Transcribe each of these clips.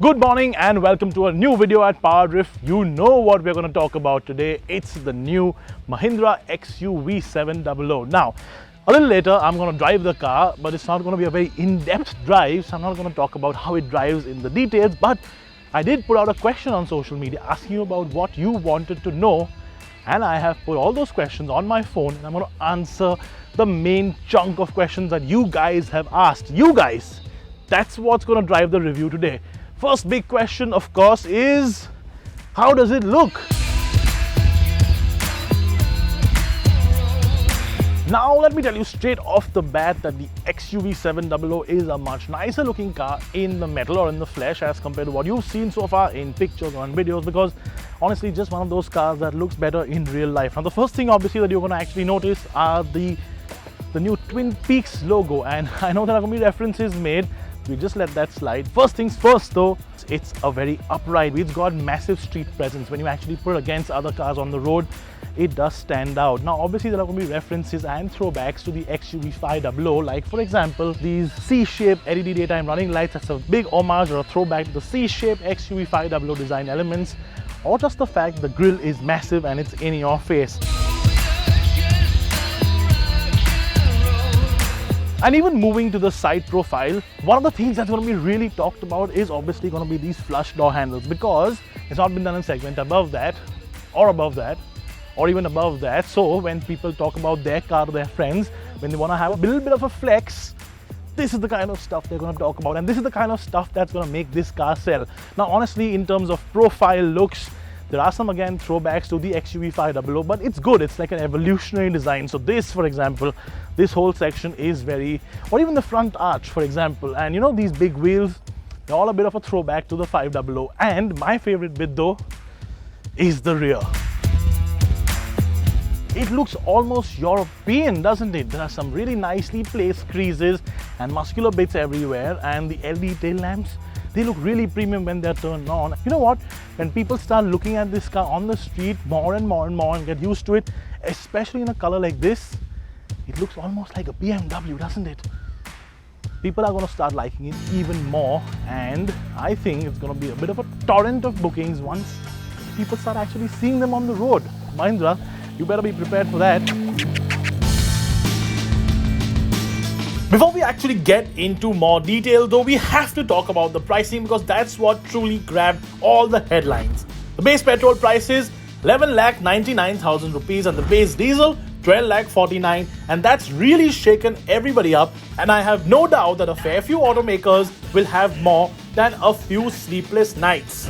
Good morning and welcome to a new video at PowerDrift. You know what we're going to talk about today. It's the new Mahindra XUV700. Now, a little later I'm going to drive the car, but it's not going to be a very in-depth drive, so I'm not going to talk about how it drives in the details. But I did put out a question on social media asking you about what you wanted to know, and I have put all those questions on my phone and I'm going to answer the main chunk of questions that you guys have asked. You guys, that's what's going to drive the review today. First big question, of course, is how does it look? Now, let me tell you straight off the bat that the XUV700 is a much nicer looking car in the metal or in the flesh as compared to what you've seen so far in pictures or in videos, because honestly, just one of those cars that looks better in real life. Now, the first thing obviously that you're going to actually notice are the new Twin Peaks logo, and I know there are going to be references made. We just let that slide. First things first though, it's a very upright. It's got massive street presence. When you actually put it against other cars on the road, it does stand out. Now obviously there are going to be references and throwbacks to the XUV500, like for example these C-shaped LED daytime running lights. That's a big homage or a throwback to the C-shaped XUV500 design elements, or just the fact the grille is massive and it's in your face. And even moving to the side profile, one of the things that's going to be really talked about is obviously going to be these flush door handles, because it's not been done in segment above that, or above that, or even above that. So when people talk about their car to their friends, when they want to have a little bit of a flex, this is the kind of stuff they're going to talk about, and this is the kind of stuff that's going to make this car sell. Now honestly, in terms of profile looks, there are some again throwbacks to the XUV500, but it's good. It's like an evolutionary design. So this, for example, this whole section is very, or even the front arch, for example, and you know these big wheels, they're all a bit of a throwback to the 500. And my favorite bit though is the rear. It looks almost European, doesn't it? There are some really nicely placed creases and muscular bits everywhere, and the LED tail lamps, they look really premium when they're turned on. You know what? When people start looking at this car on the street more and more and get used to it, especially in a color like this, it looks almost like a BMW, doesn't it? People are going to start liking it even more, and I think it's going to be a bit of a torrent of bookings once people start actually seeing them on the road. Mahindra, you better be prepared for that. Before we actually get into more detail though, we have to talk about the pricing, because that's what truly grabbed all the headlines. The base petrol price is 11,99,000 rupees and the base diesel 12,49,000, and that's really shaken everybody up, and I have no doubt that a fair few automakers will have more than a few sleepless nights.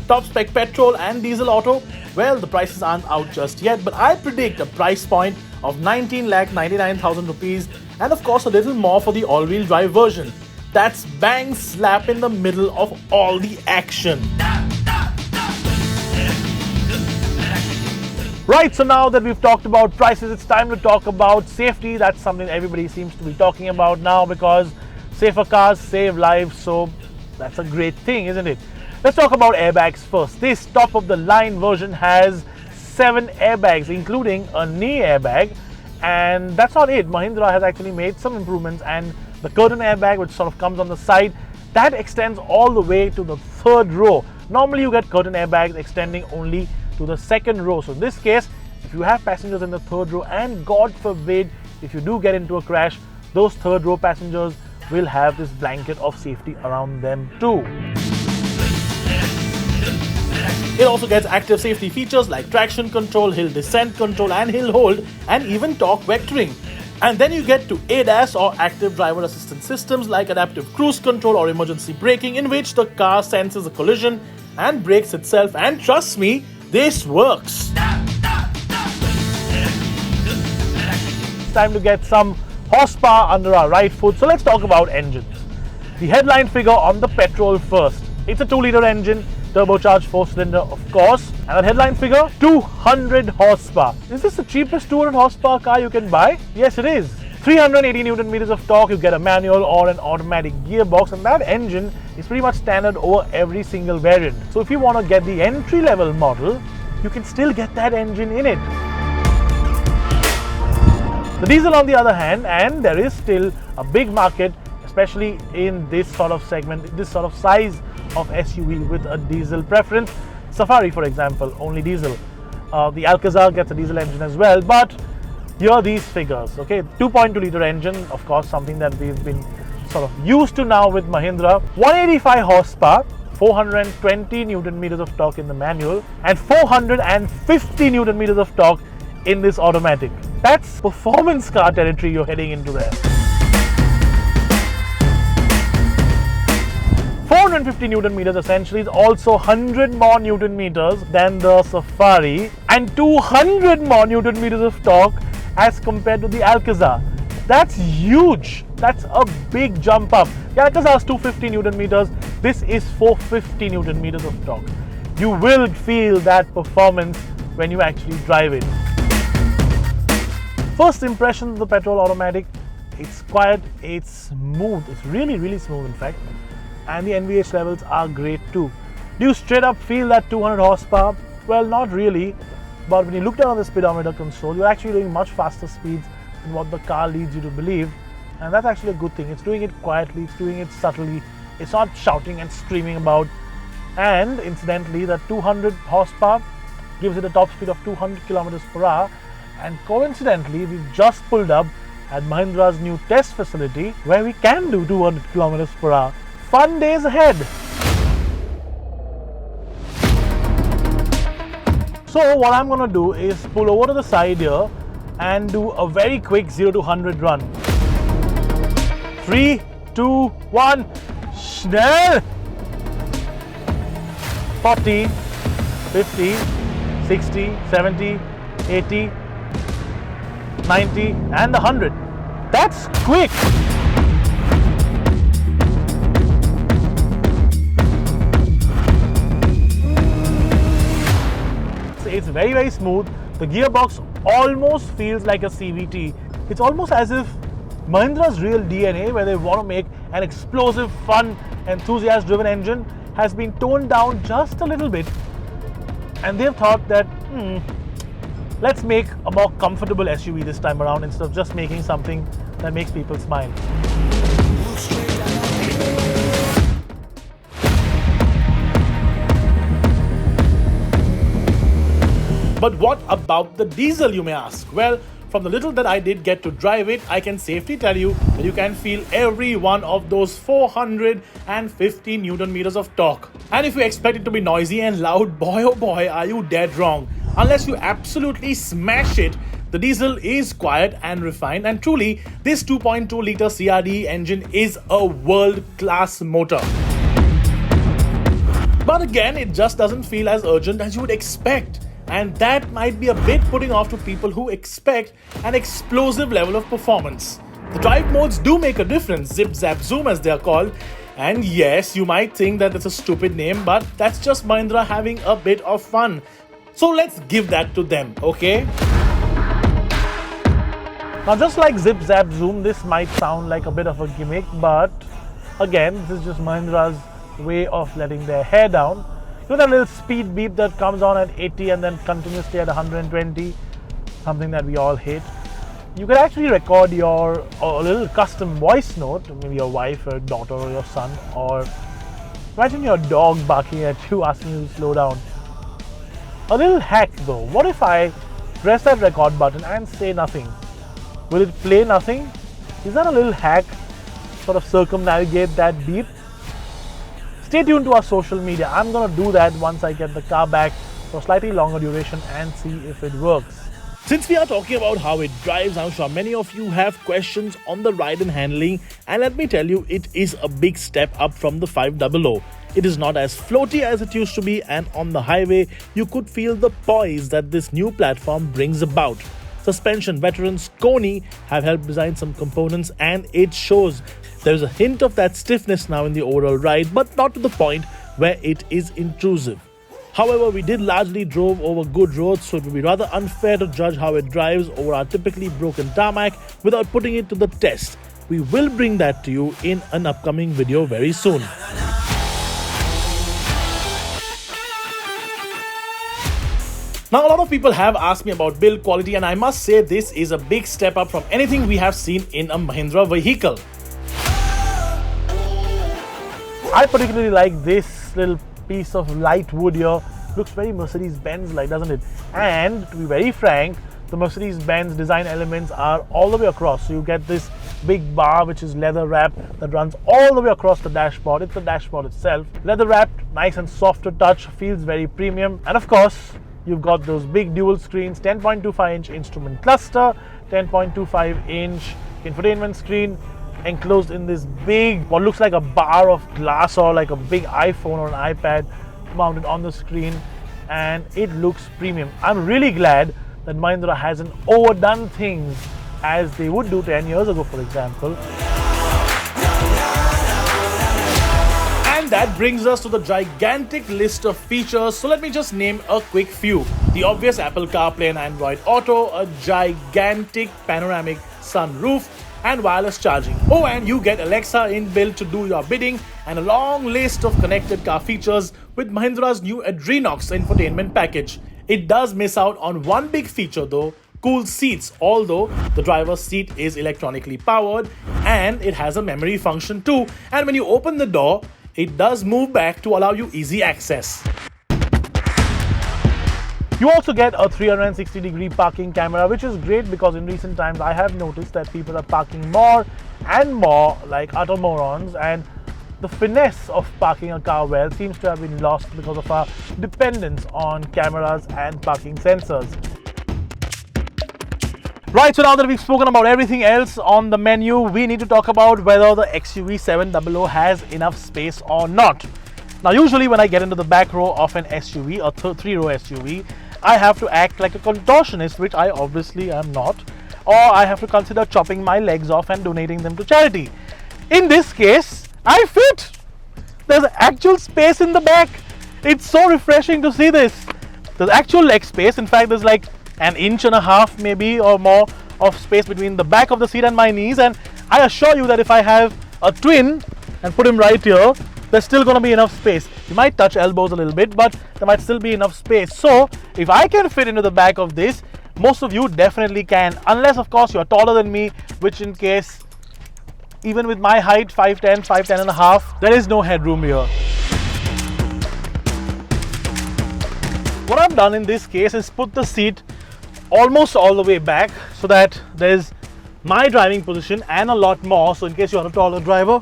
Top spec petrol and diesel auto, well, the prices aren't out just yet, but I predict a price point of 19,99,000 rupees, and of course a little more for the all-wheel drive version. That's bang slap in the middle of all the action. Right, so now that we've talked about prices, it's time to talk about safety. That's something everybody seems to be talking about now, because safer cars save lives, so that's a great thing, isn't it? Let's talk about airbags first. This top-of-the-line version has 7 airbags, including a knee airbag. And that's not it. Mahindra has actually made some improvements, and the curtain airbag, which sort of comes on the side, that extends all the way to the 3rd row. Normally you get curtain airbags extending only to the 2nd row. So in this case, if you have passengers in the 3rd row, and God forbid if you do get into a crash, those 3rd row passengers will have this blanket of safety around them too. It also gets active safety features like traction control, hill descent control and hill hold, and even torque vectoring. And then you get to ADAS or active driver assistance systems like adaptive cruise control or emergency braking, in which the car senses a collision and brakes itself, and trust me, this works. It's time to get some horsepower under our right foot, so let's talk about engines. The headline figure on the petrol first. It's a 2-liter engine, turbocharged 4-cylinder of course, and that headline figure, 200 horsepower. Is this the cheapest 200 horsepower car you can buy? Yes, it is. 380 Newton meters of torque. You get a manual or an automatic gearbox, and that engine is pretty much standard over every single variant. So if you want to get the entry level model, you can still get that engine in it. The diesel on the other hand, and there is still a big market, especially in this sort of segment, this sort of size of SUV with a diesel preference. Safari, for example, only diesel. The Alcazar gets a diesel engine as well, but here are these figures. Okay, 2.2 liter engine, of course, something that we've been sort of used to now with Mahindra. 185 horsepower, 420 Newton meters of torque in the manual, and 450 Newton meters of torque in this automatic. That's performance car territory you're heading into there. 450 Newton meters essentially is also 100 more Newton meters than the Safari, and 200 more Newton meters of torque as compared to the Alcazar. That's huge. That's a big jump up. The Alcazar is 250 Newton meters. This is 450 Newton meters of torque. You will feel that performance when you actually drive it. First impression of the petrol automatic, it's quiet, it's smooth, it's really smooth in fact, and the NVH levels are great too. Do you straight up feel that 200 horsepower? Well, not really, but when you look down on the speedometer console, you're actually doing much faster speeds than what the car leads you to believe, and that's actually a good thing. It's doing it quietly, it's doing it subtly, it's not shouting and screaming about, and incidentally that 200 horsepower gives it a top speed of 200 kilometers per hour. And coincidentally, we've just pulled up at Mahindra's new test facility where we can do 200 kilometers per hour. Fun days ahead. So what I'm going to do is pull over to the side here and do a very quick 0 to 100 run. 3, 2, 1, schnell! 40, 50, 60, 70, 80, 90 and 100. That's quick. It's very smooth. The gearbox almost feels like a CVT. It's almost as if Mahindra's real DNA, where they want to make an explosive, fun, enthusiast driven engine, has been toned down just a little bit, and they've thought that let's make a more comfortable SUV this time around instead of just making something that makes people smile. But what about the diesel, you may ask? Well, from the little that I did get to drive it, I can safely tell you that you can feel every one of those 450 Newton meters of torque. And if you expect it to be noisy and loud, boy oh boy, are you dead wrong. Unless you absolutely smash it, the diesel is quiet and refined, and truly, this 2.2 liter CRD engine is a world-class motor. But again, it just doesn't feel as urgent as you would expect, and that might be a bit putting off to people who expect an explosive level of performance. The drive modes do make a difference, ZipZap Zoom as they are called, and yes, you might think that it's a stupid name, but that's just Mahindra having a bit of fun. So let's give that to them, okay? Now, just like ZipZap Zoom, this might sound like a bit of a gimmick, but again, this is just Mahindra's way of letting their hair down. You know that little speed beep that comes on at 80 and then continuously at 120, something that we all hate. You can actually record your little custom voice note, maybe your wife or daughter or your son, or imagine your dog barking at you asking you to slow down. A little hack though, what if I press that record button and say nothing? Will it play nothing? Is that a little hack? Sort of circumnavigate that beep? Stay tuned to our social media. I'm going to do that once I get the car back for a slightly longer duration and see if it works. Since we are talking about how it drives, I'm sure many of you have questions on the ride and handling, and let me tell you, it is a big step up from the 500. It is not as floaty as it used to be, and on the highway, you could feel the poise that this new platform brings about. Suspension veterans Koni have helped design some components, and it shows. There's a hint of that stiffness now in the overall ride, but not to the point where it is intrusive. However, we did largely drove over good roads, so it would be rather unfair to judge how it drives over our typically broken tarmac without putting it to the test. We will bring that to you in an upcoming video very soon. Now, a lot of people have asked me about build quality, and I must say this is a big step up from anything we have seen in a Mahindra vehicle. I particularly like this this little piece of light wood here looks very Mercedes-Benz like, doesn't it? And to be very frank, the Mercedes-Benz design elements are all the way across. So you get this big bar which is leather wrapped that runs all the way across the dashboard. It's the dashboard itself. Leather wrapped, nice and soft to touch, feels very premium. And of course, you've got those big dual screens, 10.25-inch instrument cluster, 10.25-inch infotainment screen, enclosed in this big, what looks like a bar of glass or like a big iPhone or an iPad mounted on the screen, and it looks premium. I'm really glad that Mahindra hasn't overdone things as they would do 10 years ago, for example. And that brings us to the gigantic list of features, so let me just name a quick few. The obvious Apple CarPlay and Android Auto, a gigantic panoramic sunroof, and wireless charging. Oh, and you get Alexa inbuilt to do your bidding, and a long list of connected car features with Mahindra's new Adrenox infotainment package. It does miss out on one big feature though, cool seats, although the driver's seat is electronically powered and it has a memory function too, and when you open the door, it does move back to allow you easy access. You also get a 360-degree parking camera, which is great because in recent times I have noticed that people are parking more and more like utter morons, and the finesse of parking a car well seems to have been lost because of our dependence on cameras and parking sensors. Right, so now that we've spoken about everything else on the menu, we need to talk about whether the XUV700 has enough space or not. Now, usually when I get into the back row of an SUV, a three-row SUV, I have to act like a contortionist, which I obviously am not, or I have to consider chopping my legs off and donating them to charity. In this case, I fit! There's actual space in the back. It's so refreshing to see this. There's actual leg space. In fact, there's like an inch and a half maybe or more of space between the back of the seat and my knees, and I assure you that if I have a twin and put him right here, there's still going to be enough space. You might touch elbows a little bit, but there might still be enough space. So if I can fit into the back of this, most of you definitely can, unless of course you're taller than me, which in case, even with my height, 5'10", and a half, there is no headroom here. What I've done in this case is put the seat almost all the way back so that there's my driving position and a lot more, so in case you're a taller driver,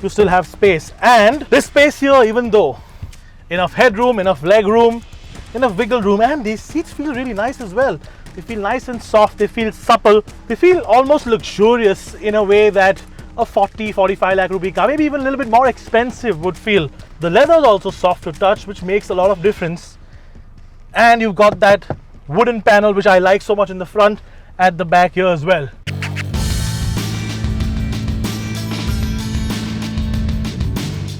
you still have space. And this space here, even though enough headroom, enough leg room, enough wiggle room, and these seats feel really nice as well. They feel nice and soft, they feel supple, they feel almost luxurious in a way that a 40-45 lakh rupee car, maybe even a little bit more expensive, would feel. The leather is also soft to touch, which makes a lot of difference. And you've got that wooden panel, which I like so much in the front, at the back here as well.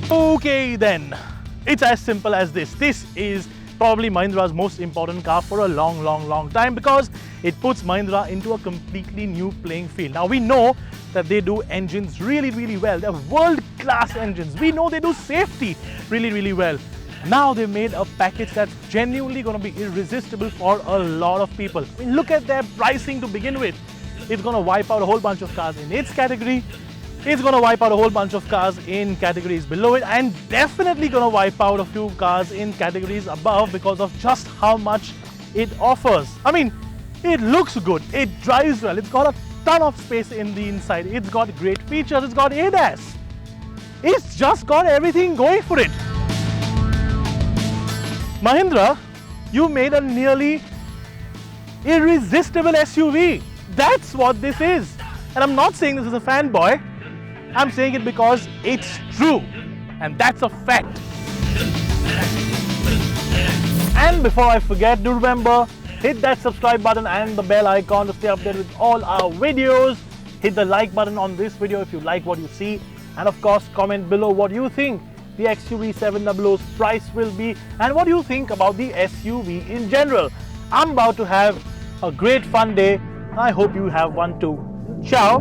Okay then, it's as simple as this. This is probably Mahindra's most important car for a long time, because it puts Mahindra into a completely new playing field. Now we know that they do engines really well. They're world-class engines. We know they do safety really well. Now they've made a package that's genuinely going to be irresistible for a lot of people. I mean, look at their pricing to begin with. It's going to wipe out a whole bunch of cars in its category. It's going to wipe out a whole bunch of cars in categories below it, and definitely going to wipe out a few cars in categories above because of just how much it offers. I mean, it looks good, it drives well, it's got a ton of space in the inside, it's got great features, it's got ADAS. It's just got everything going for it. Mahindra, you made a nearly irresistible SUV. That's what this is. And I'm not saying this as a fanboy. I'm saying it because it's true, and that's a fact. And before I forget, do remember, hit that subscribe button and the bell icon to stay updated with all our videos. Hit the like button on this video if you like what you see, and of course comment below what you think the XUV700's price will be and what you think about the SUV in general. I'm about to have a great fun day. I hope you have one too. Ciao.